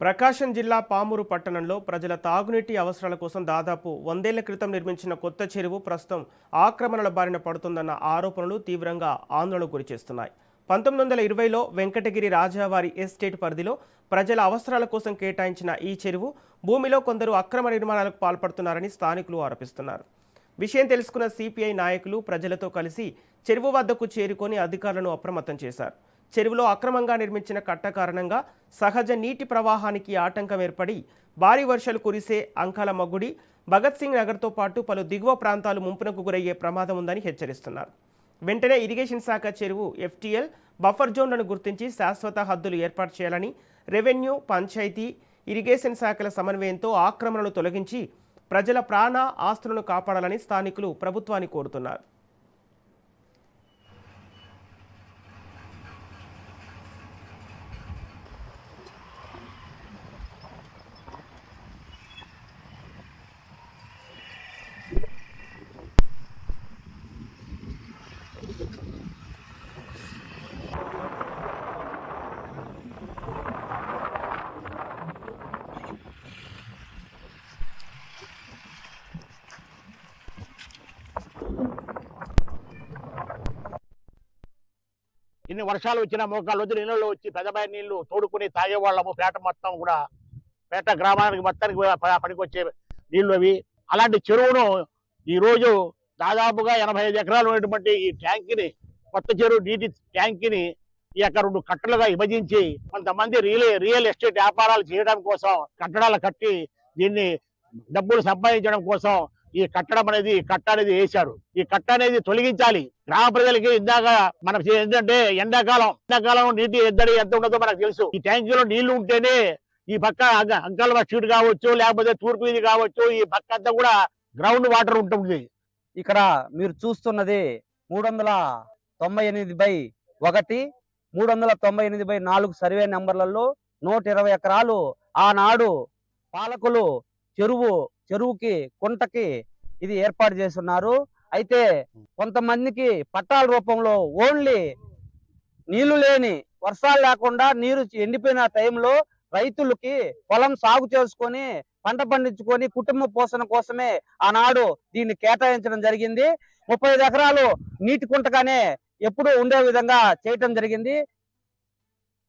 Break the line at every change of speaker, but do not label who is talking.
ప్రకాశం జిల్లా పామూరు పట్టణంలో ప్రజల తాగునీటి అవసరాల కోసం దాదాపు 100 ఏళ్ల క్రితం నిర్మించిన కొత్త చెరువు ప్రస్తుతం ఆక్రమణల బారిన పడుతుందన్న ఆరోపణలు తీవ్రంగా ఆందోళనకు గురిచేస్తున్నాయి. 1920లో వెంకటగిరి రాజావారి ఎస్టేట్ పరిధిలో ప్రజల అవసరాల కోసం కేటాయించిన ఈ చెరువు భూమిలో కొందరు అక్రమ నిర్మాణాలకు పాల్పడుతున్నారని స్థానికులు ఆరోపిస్తున్నారు. విషయం తెలుసుకున్న సిపిఐ నాయకులు ప్రజలతో కలిసి చెరువు వద్దకు చేరుకొని అధికారులను అప్రమత్తం చేశారు. చెరువులో అక్రమంగా నిర్మించిన కట్ట కారణంగా సహజ నీటి ప్రవాహానికి ఆటంకం ఏర్పడి భారీ వర్షాలు కురిసే అంకాలమగ్గుడి, భగత్ సింగ్ నగర్తో పాటు పలు దిగువ ప్రాంతాలు ముంపునకు గురయ్యే ప్రమాదం ఉందని హెచ్చరిస్తున్నారు. వెంటనే ఇరిగేషన్ శాఖ చెరువు FTL బఫర్ జోన్లను గుర్తించి శాశ్వత హద్దులు ఏర్పాటు చేయాలని, రెవెన్యూ, పంచాయతీ, ఇరిగేషన్ శాఖల సమన్వయంతో ఆక్రమణలు తొలగించి ప్రజల ప్రాణ ఆస్తులను కాపాడాలని స్థానికులు ప్రభుత్వాన్ని కోరుతున్నారు.
ఇన్ని వర్షాలు వచ్చినా మోకాళ్ళ వద్ద నీళ్ళలో వచ్చి పెద్దబాయి నీళ్లు తోడుకుని తాగేవాళ్ళము. పేట మొత్తం కూడా పేట గ్రామానికి మొత్తానికి పనికొచ్చే నీళ్లు అవి. అలాంటి చెరువును ఈ రోజు దాదాపుగా 85 ఎకరాలు ఉన్నటువంటి ఈ ట్యాంక్ని, కొత్త చెరువు నీటి ట్యాంక్ని ఈ యొక్క 2 కట్టలుగా విభజించి కొంతమంది రియల్ ఎస్టేట్ వ్యాపారాలు చేయడం కోసం కట్టడాలు కట్టి దీన్ని డబ్బులు సంపాదించడం కోసం ఈ కట్టడం అనేది కట్ట అనేది వేశారు. ఈ కట్ట అనేది తొలగించాలి. గ్రామ ప్రజలకి ఇందాక మనం ఏంటంటే ఎండాకాలం నీటి ఎద్దడి ఎంత ఉండదో మనకు తెలుసు. ఈ ట్యాంకులో నీళ్లు ఉంటేనే ఈ పక్క అంకల్వ స్ట్రీట్ కావచ్చు, లేకపోతే తూర్పు వీధి కావచ్చు, ఈ పక్క అంతా కూడా గ్రౌండ్ వాటర్ ఉంటుంది.
ఇక్కడ మీరు చూస్తున్నది 398/1, 398/4 సర్వే నెంబర్లలో 120 ఎకరాలు ఆనాడు పాలకులు చెరువుకి కుంటకి ఇది ఏర్పాటు చేస్తున్నారు. అయితే కొంతమందికి పట్టాల రూపంలో ఓన్లీ నీళ్లు లేని, వర్షాలు లేకుండా నీరు ఎండిపోయిన టైంలో రైతులకి పొలం సాగు చేసుకొని పంట పండించుకొని కుటుంబ పోషణ కోసమే ఆనాడు దీన్ని కేటాయించడం జరిగింది. 35 ఎకరాలు నీటి కుంటగానే ఎప్పుడు ఉండే విధంగా చేయటం జరిగింది.